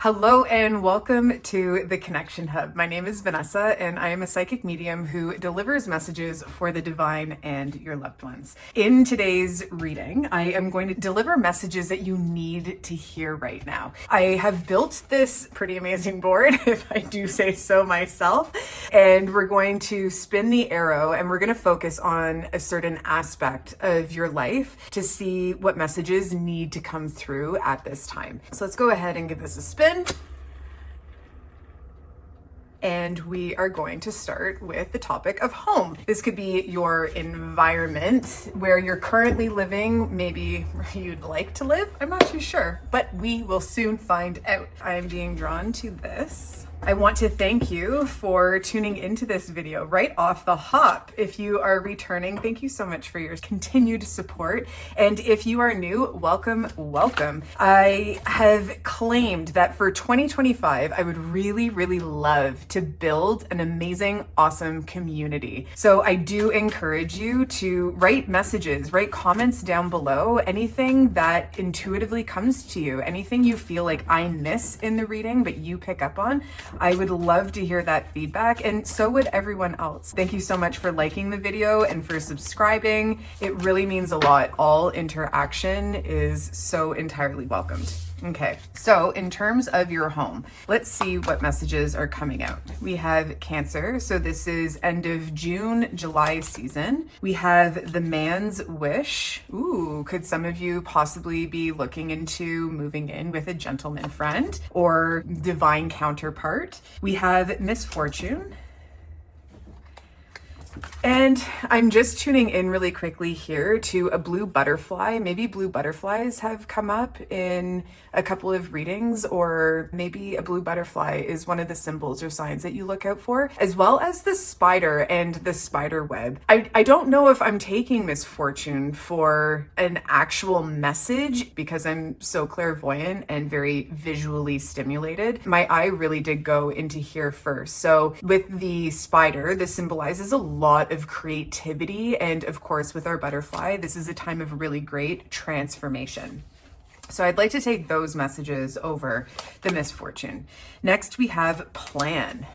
Hello and welcome to the Connection Hub. My name is Vanessa and I am a psychic medium who delivers messages for the divine and your loved ones. In today's reading, I am going to deliver messages that you need to hear right now. I have built this pretty amazing board, if I do say so myself, and we're going to spin the arrow and we're going to focus on a certain aspect of your life to see what messages need to come through at this time. So let's go ahead and give this a spin. And we are going to start with the topic of home. This could be your environment where you're currently living, maybe where you'd like to live. I'm not too sure, but we will soon find out. I'm being drawn to this. I want to thank you for tuning into this video right off the hop. If you are returning, thank you so much for your continued support. And if you are new, welcome, welcome. I have claimed that for 2025, I would really, really love to build an amazing, awesome community. So I do encourage you to write messages, write comments down below, anything that intuitively comes to you, anything you feel like I miss in the reading, but you pick up on. I would love to hear that feedback, and so would everyone else. Thank you so much for liking the video and for subscribing. It really means a lot. All interaction is so entirely welcomed. Okay, so in terms of your home, let's see what messages are coming out. We have Cancer, so this is end of June, July season. We have the man's wish. Ooh, could some of you possibly be looking into moving in with a gentleman friend or divine counterpart? We have misfortune. And I'm just tuning in really quickly here to a blue butterfly. Maybe blue butterflies have come up in a couple of readings, or maybe a blue butterfly is one of the symbols or signs that you look out for, as well as the spider and the spider web. I don't know if I'm taking misfortune for an actual message because I'm so clairvoyant and very visually stimulated. My eye really did go into here first. So with the spider, this symbolizes a lot of creativity, and of course with our butterfly, this is a time of really great transformation. So I'd like to take those messages over the misfortune. Next, we have plan.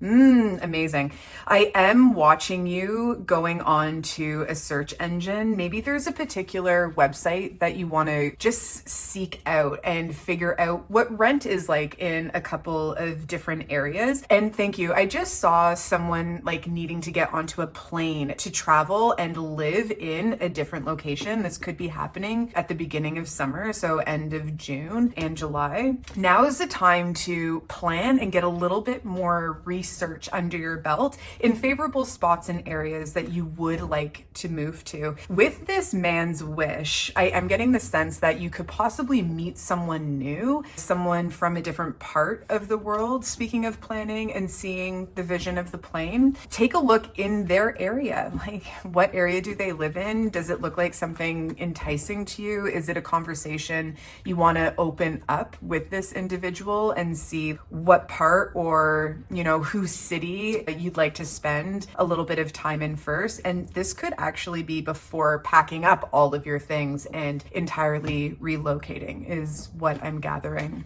Amazing. I am watching you going on to a search engine. Maybe there's a particular website that you want to just seek out and figure out what rent is like in a couple of different areas. And thank you. I just saw someone like needing to get onto a plane to travel and live in a different location. This could be happening at the beginning of summer, so end of June and July. Now is the time to plan and get a little bit more research under your belt in favorable spots and areas that you would like to move to. With this man's wish, I'm getting the sense that you could possibly meet someone new, someone from a different part of the world. Speaking of planning and seeing the vision of the plane, take a look in their area. Like, what area do they live in? Does it look like something enticing to you? Is it a conversation you want to open up with this individual and see what part or, whose city you'd like to spend a little bit of time in first? And this could actually be before packing up all of your things and entirely relocating, is what I'm gathering.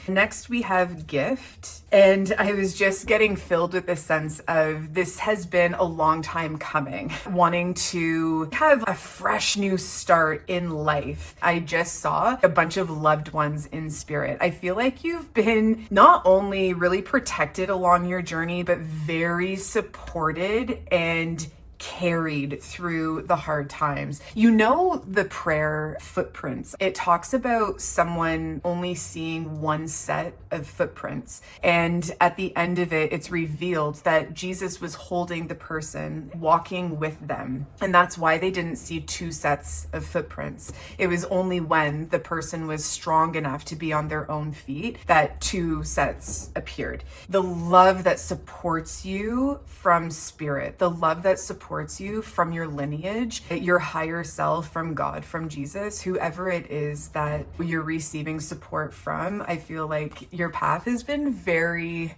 Next, we have gift. And I was just getting filled with the sense of this has been a long time coming, wanting to have a fresh new start in life. I just saw a bunch of loved ones in spirit. I feel like you've been not only really protected along your journey, but very supported and carried through the hard times. You know the prayer footprints. It talks about someone only seeing one set of footprints. And at the end of it, it's revealed that Jesus was holding the person, walking with them. And that's why they didn't see two sets of footprints. It was only when the person was strong enough to be on their own feet that two sets appeared. The love that supports you from spirit, the love that supports supports you from your lineage, your higher self, from God, from Jesus, whoever it is that you're receiving support from. I feel like your path has been very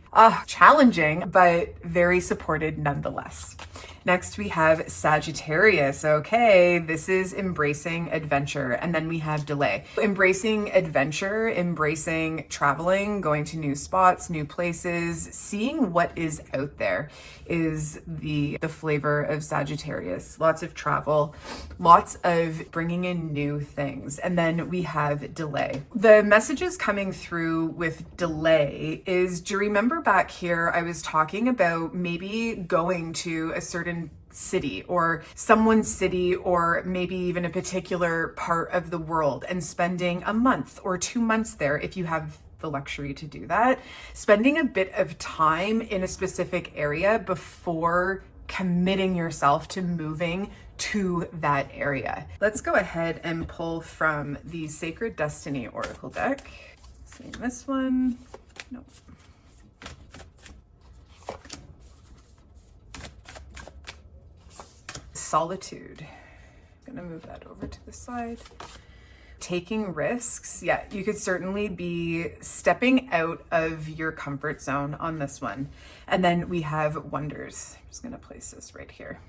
challenging, but very supported nonetheless. Next, we have Sagittarius. Okay, this is embracing adventure. And then we have delay. Embracing adventure, embracing traveling, going to new spots, new places, seeing what is out there is the flavor of Sagittarius. Lots of travel, lots of bringing in new things. And then we have delay. The messages coming through with delay is, do you remember back here I was talking about maybe going to a certain city or someone's city, or maybe even a particular part of the world, and spending a month or 2 months there if you have the luxury to do that, spending a bit of time in a specific area before committing yourself to moving to that area. Let's go ahead and pull from the Sacred Destiny Oracle deck. Same this one. Nope. Solitude. I'm gonna move that over to the side. Taking risks. Yeah, you could certainly be stepping out of your comfort zone on this one. And then we have wonders. I'm just gonna place this right here.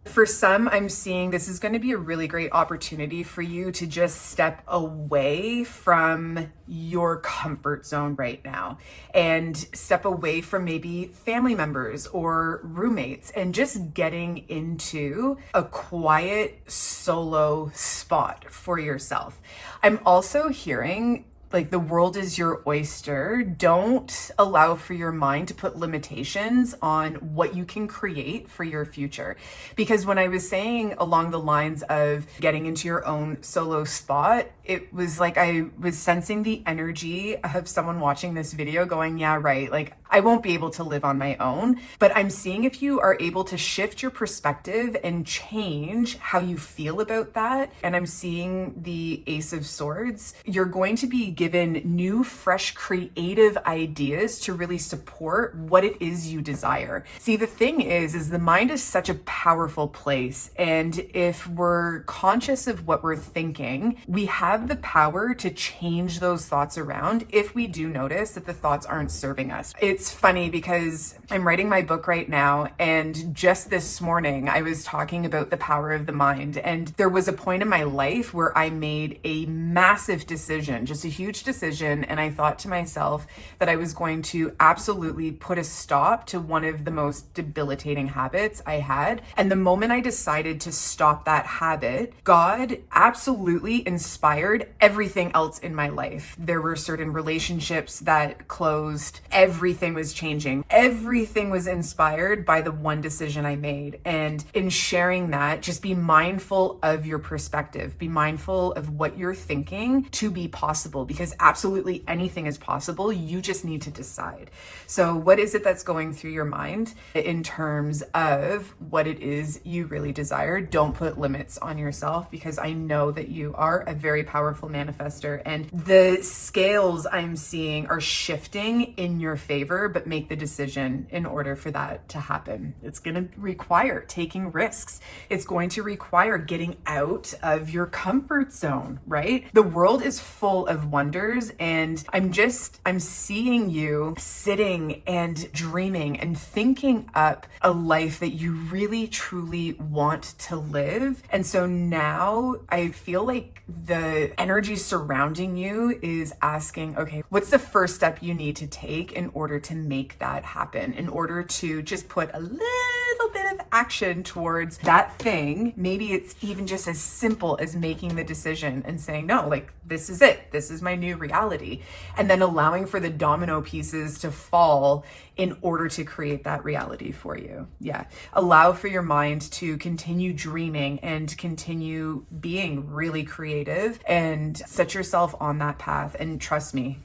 For some, I'm seeing this is going to be a really great opportunity for you to just step away from your comfort zone right now and step away from maybe family members or roommates and just getting into a quiet solo spot for yourself. I'm also hearing like the world is your oyster. Don't allow for your mind to put limitations on what you can create for your future. Because when I was saying along the lines of getting into your own solo spot, it was like I was sensing the energy of someone watching this video going, yeah, right, like I won't be able to live on my own. But I'm seeing if you are able to shift your perspective and change how you feel about that. And I'm seeing the Ace of Swords. You're going to be given new, fresh, creative ideas to really support what it is you desire. See, the thing is the mind is such a powerful place. And if we're conscious of what we're thinking, we have the power to change those thoughts around if we do notice that the thoughts aren't serving us. It's funny because I'm writing my book right now, and just this morning I was talking about the power of the mind. And there was a point in my life where I made a massive decision, just a huge decision, and I thought to myself that I was going to absolutely put a stop to one of the most debilitating habits I had. And the moment I decided to stop that habit, God absolutely inspired everything else in my life. There were certain relationships that closed. Everything was changing. Everything was inspired by the one decision I made. And in sharing that, just be mindful of your perspective. Be mindful of what you're thinking to be possible, because absolutely anything is possible. You just need to decide. So what is it that's going through your mind in terms of what it is you really desire? Don't put limits on yourself, because I know that you are a very powerful manifester, and the scales I'm seeing are shifting in your favor, but make the decision in order for that to happen. It's going to require taking risks. It's going to require getting out of your comfort zone, right? The world is full of wonders, and I'm seeing you sitting and dreaming and thinking up a life that you really truly want to live. And so now I feel like the energy surrounding you is asking, okay, what's the first step you need to take in order to make that happen, in order to just put a little bit of action towards that thing? Maybe it's even just as simple as making the decision and saying, no, like, this is it. This is my new reality. And then allowing for the domino pieces to fall in order to create that reality for you. Yeah. Allow for your mind to continue dreaming and continue being really creative, and set yourself on that path. And trust me,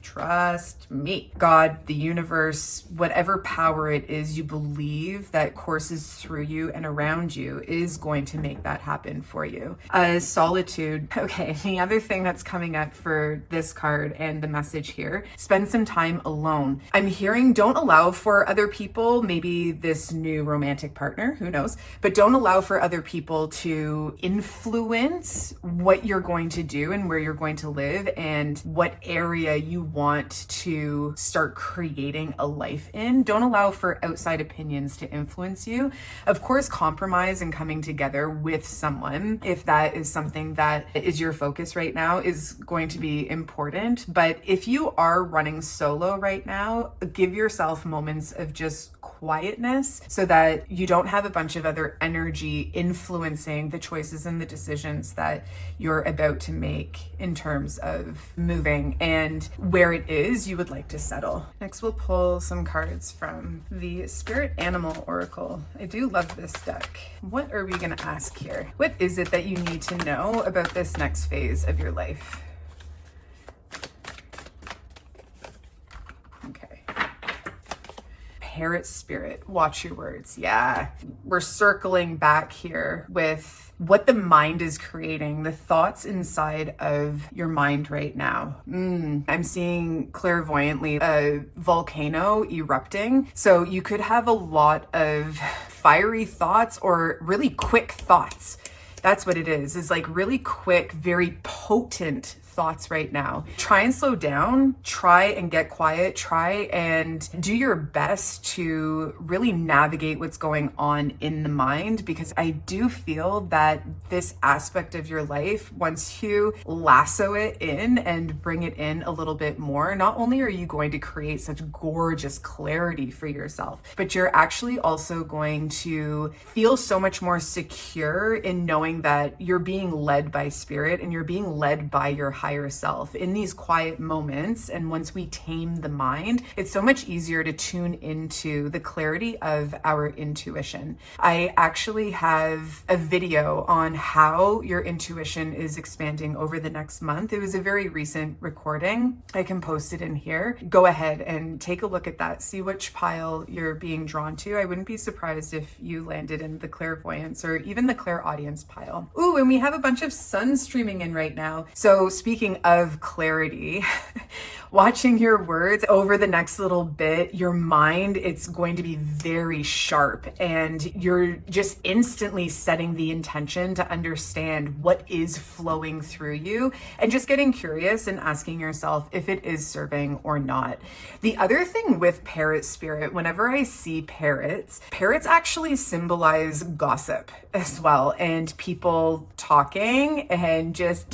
God, the universe, whatever power it is you believe that courses through you and around you is going to make that happen for you. Solitude. Okay, the other thing that's coming up for this card and the message here, spend some time alone. I'm hearing don't allow for other people, maybe this new romantic partner, who knows, but don't allow for other people to influence what you're going to do and where you're going to live and what area you want to start creating a life in. Don't allow for outside opinions to influence you. Of course, compromise and coming together with someone, if that is something that is your focus right now, is going to be important. But if you are running solo right now, give yourself moments of just quietness so that you don't have a bunch of other energy influencing the choices and the decisions that you're about to make in terms of moving and where it is you would like to settle. Next, we'll pull some cards from the Spirit Animal Oracle. I do love this deck. What are we going to ask here? What is it that you need to know about this next phase of your life? Parrot Spirit, watch your words. Yeah, we're circling back here with what the mind is creating, the thoughts inside of your mind right now. I'm seeing clairvoyantly a volcano erupting. So you could have a lot of fiery thoughts or really quick thoughts. That's what it is like really quick, very potent thoughts right now. Try and slow down, try and get quiet, try and do your best to really navigate what's going on in the mind, because I do feel that this aspect of your life, once you lasso it in and bring it in a little bit more, not only are you going to create such gorgeous clarity for yourself, but you're actually also going to feel so much more secure in knowing that you're being led by spirit and you're being led by your higher self in these quiet moments. And once we tame the mind, it's so much easier to tune into the clarity of our intuition. I actually have a video on how your intuition is expanding over the next month. It was a very recent recording. I can post it in here. Go ahead and take a look at that. See which pile you're being drawn to. I wouldn't be surprised if you landed in the clairvoyance or even the clairaudience pile. Ooh, and we have a bunch of sun streaming in right now. So speaking of clarity, watching your words over the next little bit, your mind, it's going to be very sharp and you're just instantly setting the intention to understand what is flowing through you and just getting curious and asking yourself if it is serving or not. The other thing with parrot spirit, whenever I see parrots actually symbolize gossip as well, and people talking and just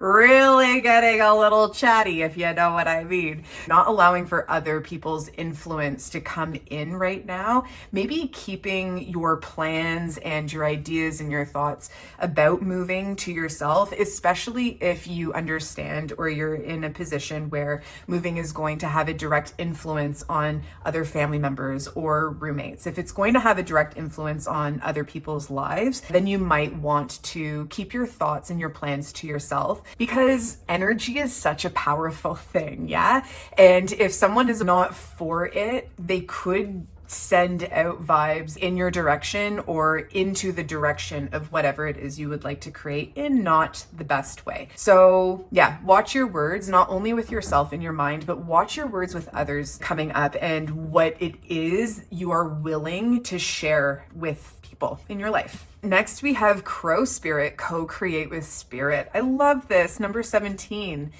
really getting a little chatty, if you know what I mean. Not allowing for other people's influence to come in right now. Maybe keeping your plans and your ideas and your thoughts about moving to yourself, especially if you understand or you're in a position where moving is going to have a direct influence on other family members or roommates. If it's going to have a direct influence on other people's lives, then you might want to keep your thoughts and your plans to yourself, because energy is such a powerful thing, yeah? And if someone is not for it, they could send out vibes in your direction or into the direction of whatever it is you would like to create in not the best way. So yeah, watch your words, not only with yourself in your mind, but watch your words with others coming up and what it is you are willing to share with people in your life. Next, we have Crow Spirit, co-create with spirit. I love this, number 17.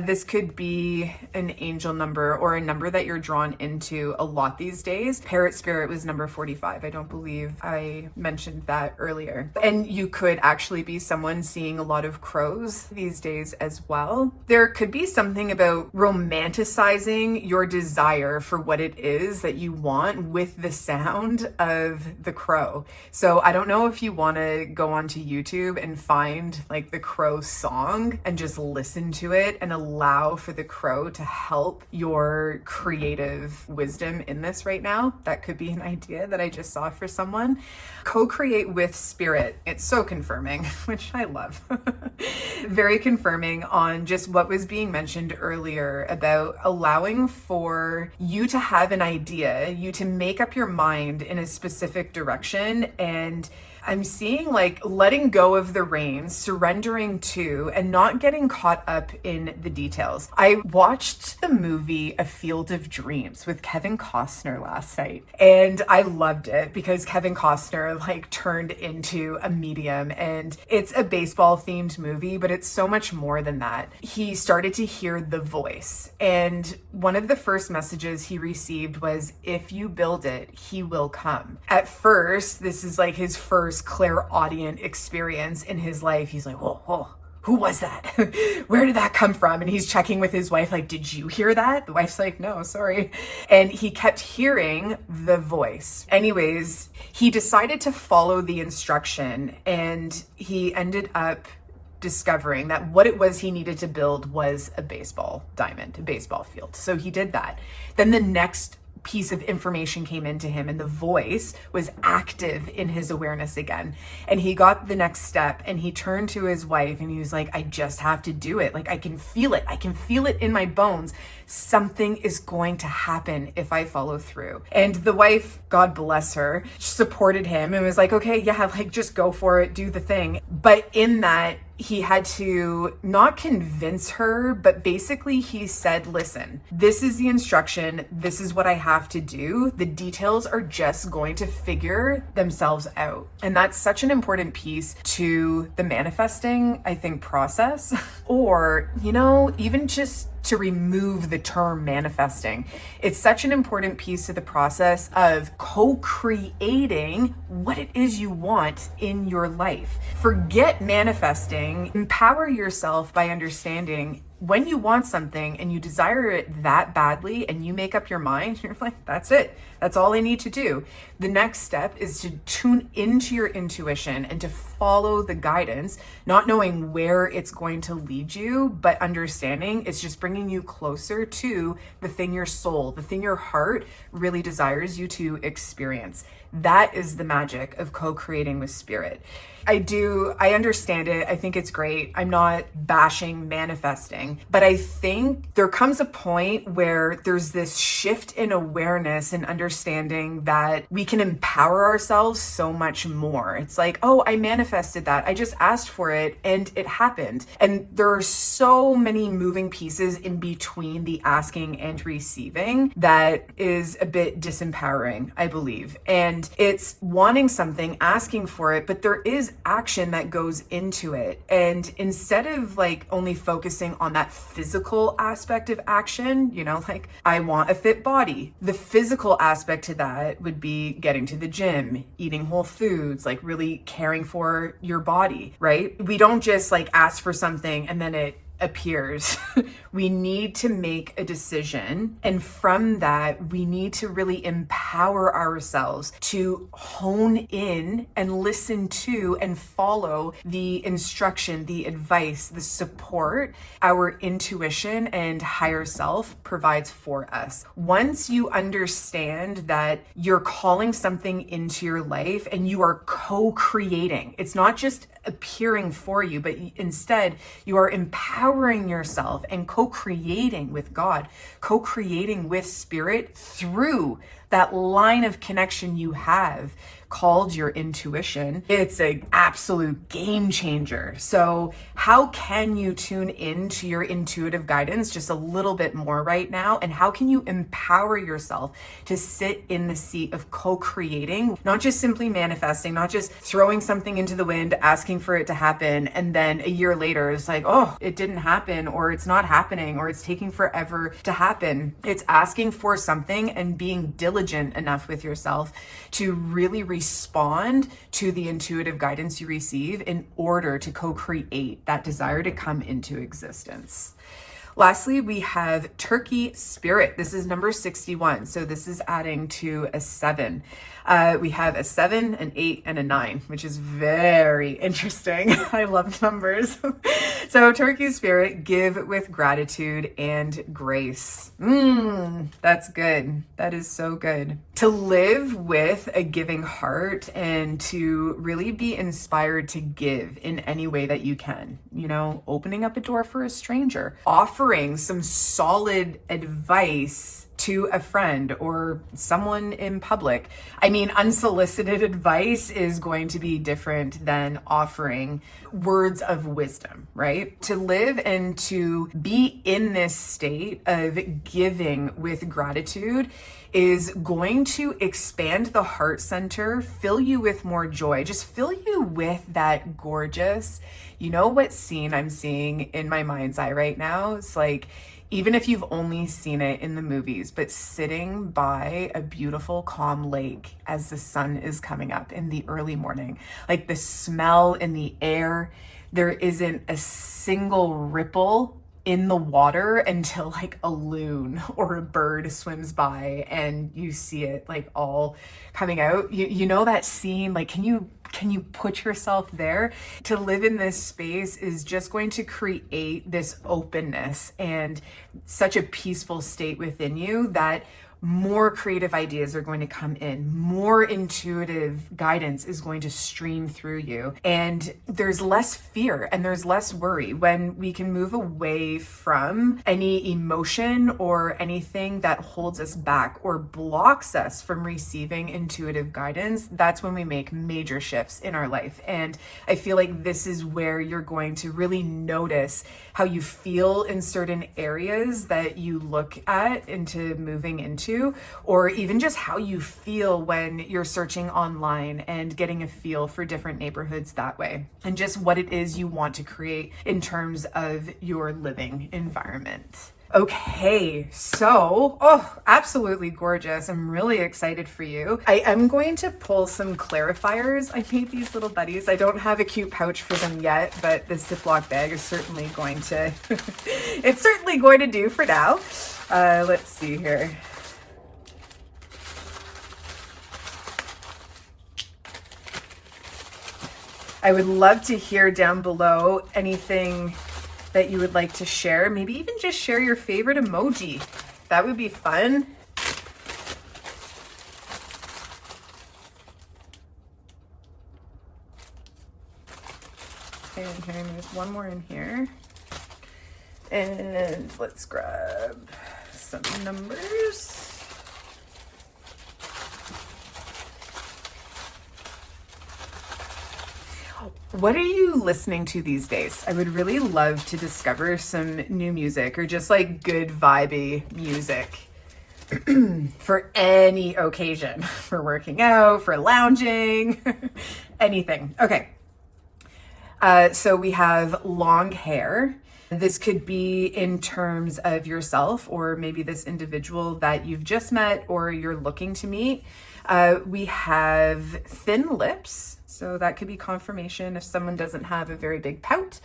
This could be an angel number or a number that you're drawn into a lot these days. Parrot Spirit was number 45. I don't believe I mentioned that earlier. And you could actually be someone seeing a lot of crows these days as well. There could be something about romanticizing your desire for what it is that you want with the sound of the crow. So I don't know if if you want to go onto YouTube and find like the crow song and just listen to it and allow for the crow to help your creative wisdom in this right now. That could be an idea that I just saw for someone. Co-create with spirit. It's so confirming, which I love. Very confirming on just what was being mentioned earlier about allowing for you to have an idea, you to make up your mind in a specific direction. And I'm seeing like letting go of the reins, surrendering to, and not getting caught up in the details. I watched the movie A Field of Dreams with Kevin Costner last night, and I loved it because Kevin Costner like turned into a medium, and it's a baseball themed movie, but it's so much more than that. He started to hear the voice, and one of the first messages he received was, if you build it, he will come. At first, this is like his first clairaudient experience in his life. He's like, whoa, who was that? Where did that come from? And he's checking with his wife, like, did you hear that? The wife's like, no, sorry. And he kept hearing the voice. Anyways, he decided to follow the instruction, and he ended up discovering that what it was he needed to build was a baseball diamond, a baseball field. So he did that. Then the next piece of information came into him, and the voice was active in his awareness again. And he got the next step, and he turned to his wife and he was like, I just have to do it. Like, I can feel it. I can feel it in my bones. Something is going to happen if I follow through. And the wife, God bless her, supported him and was like, okay, yeah, like just go for it, do the thing. But in that, he had to not convince her, but basically he said, listen, this is the instruction. This is what I have to do. The details are just going to figure themselves out. And that's such an important piece to the manifesting, I think, process. Or, you know, even just to remove the term manifesting. It's such an important piece to the process of co-creating what it is you want in your life. Forget manifesting. Empower yourself by understanding when you want something and you desire it that badly and you make up your mind, you're like, that's it. That's all I need to do. The next step is to tune into your intuition and to follow the guidance, not knowing where it's going to lead you, but understanding it's just bringing you closer to the thing your soul, the thing your heart really desires you to experience. That is the magic of co-creating with spirit. I understand it. I think it's great. I'm not bashing manifesting, but I think there comes a point where there's this shift in awareness and understanding that we can empower ourselves so much more. It's like, oh, I manifested that. I just asked for it and it happened. And there are so many moving pieces in between the asking and receiving that is a bit disempowering, I believe. And it's wanting something, asking for it, but there is action that goes into it. And instead of like only focusing on that physical aspect of action, you know, like I want a fit body, the physical aspect to that would be getting to the gym, eating whole foods, like really caring for your body, right? We don't just like ask for something and then it appears. We need to make a decision. And from that, we need to really empower ourselves to hone in and listen to and follow the instruction, the advice, the support our intuition and higher self provides for us. Once you understand that you're calling something into your life and you are co-creating, it's not just appearing for you, but instead you are empowering yourself and co-creating with God, co-creating with spirit through that line of connection you have called your intuition. It's an absolute game changer. So how can you tune into your intuitive guidance just a little bit more right now? And how can you empower yourself to sit in the seat of co-creating, not just simply manifesting, not just throwing something into the wind, asking for it to happen, and then a year later it's like, oh, it didn't happen, or it's not happening, or it's taking forever to happen. It's asking for something and being diligent enough with yourself to really respond to the intuitive guidance you receive in order to co-create that desire to come into existence. Lastly, we have Turkey Spirit. This is number 61. So this is adding to a 7. We have a 7, an 8, and a 9, which is very interesting. I love numbers. So Turkey Spirit, give with gratitude and grace. That's good. That is so good. To live with a giving heart and to really be inspired to give in any way that you can. You know, opening up a door for a stranger, offering some solid advice to a friend or someone in public. I mean, unsolicited advice is going to be different than offering words of wisdom, right? To live and to be in this state of giving with gratitude is going to expand the heart center, fill you with more joy, just fill you with that gorgeous, you know what scene I'm seeing in my mind's eye right now? It's like, even if you've only seen it in the movies, but sitting by a beautiful, calm lake as the sun is coming up in the early morning, like the smell in the air, there isn't a single ripple in the water until like a loon or a bird swims by and you see it like all coming out. You know that scene, like can you put yourself there? To live in this space is just going to create this openness and such a peaceful state within you that more creative ideas are going to come in, more intuitive guidance is going to stream through you, and there's less fear and there's less worry when we can move away from any emotion or anything that holds us back or blocks us from receiving intuitive guidance. That's when we make major shifts in our life. And I feel like this is where you're going to really notice how you feel in certain areas that you look at into moving into, or even just how you feel when you're searching online and getting a feel for different neighborhoods that way, and just what it is you want to create in terms of your living environment. Okay, so, absolutely gorgeous. I'm really excited for you. I am going to pull some clarifiers. I made these little buddies. I don't have a cute pouch for them yet, but this Ziploc bag is certainly going to, it's certainly going to do for now. Let's see here. I would love to hear down below anything that you would like to share. Maybe even just share your favorite emoji. That would be fun. Okay, and there's one more in here. And let's grab some numbers. What are you listening to these days? I would really love to discover some new music or just like good vibey music for any occasion, for working out, for lounging, anything. Okay. So we have long hair. This could be in terms of yourself or maybe this individual that you've just met or you're looking to meet. We have thin lips. So that could be confirmation if someone doesn't have a very big pout.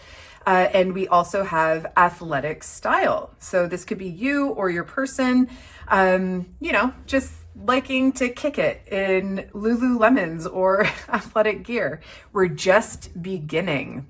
And we also have athletic style. So this could be you or your person, you know, just liking to kick it in Lululemons or athletic gear. We're just beginning.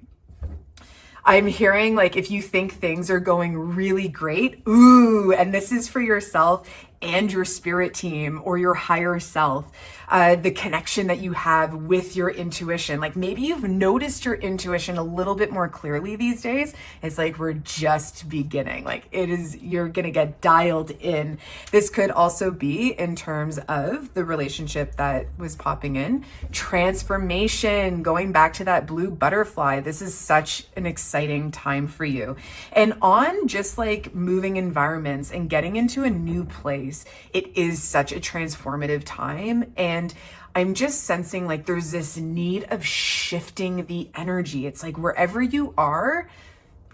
I'm hearing like if you think things are going really great, ooh, and this is for yourself and your spirit team or your higher self, the connection that you have with your intuition. Like maybe you've noticed your intuition a little bit more clearly these days. It's like we're just beginning. Like it is, you're gonna get dialed in. This could also be in terms of the relationship that was popping in. Transformation, going back to that blue butterfly. This is such an exciting time for you. And on just like moving environments and getting into a new place, it is such a transformative time. And I'm just sensing like there's this need of shifting the energy. It's like wherever you are,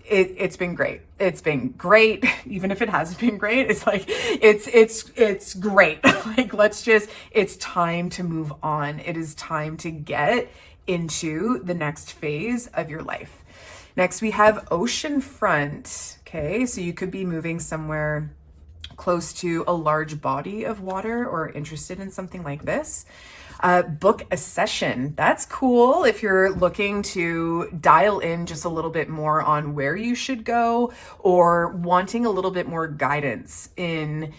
it's been great. It's been great. Even if it hasn't been great, it's like, it's great. Like, it's time to move on. It is time to get into the next phase of your life. Next, we have oceanfront. Okay, so you could be moving somewhere close to a large body of water or interested in something like this. Book a session. That's cool if you're looking to dial in just a little bit more on where you should go, or wanting a little bit more guidance in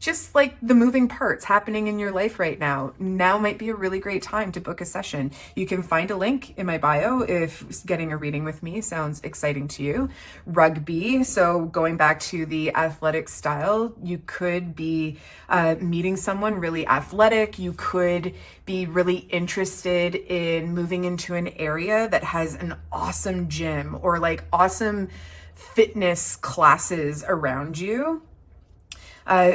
just like the moving parts happening in your life right now. Now might be a really great time to book a session. You can find a link in my bio if getting a reading with me sounds exciting to you. Rugby, so going back to the athletic style, you could be meeting someone really athletic. You could be really interested in moving into an area that has an awesome gym or like awesome fitness classes around you.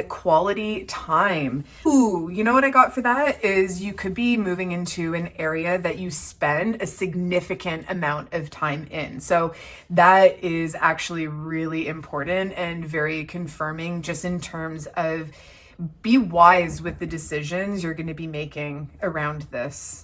Quality time. Ooh, you know what I got for that is you could be moving into an area that you spend a significant amount of time in. So that is actually really important and very confirming, just in terms of be wise with the decisions you're going to be making around this.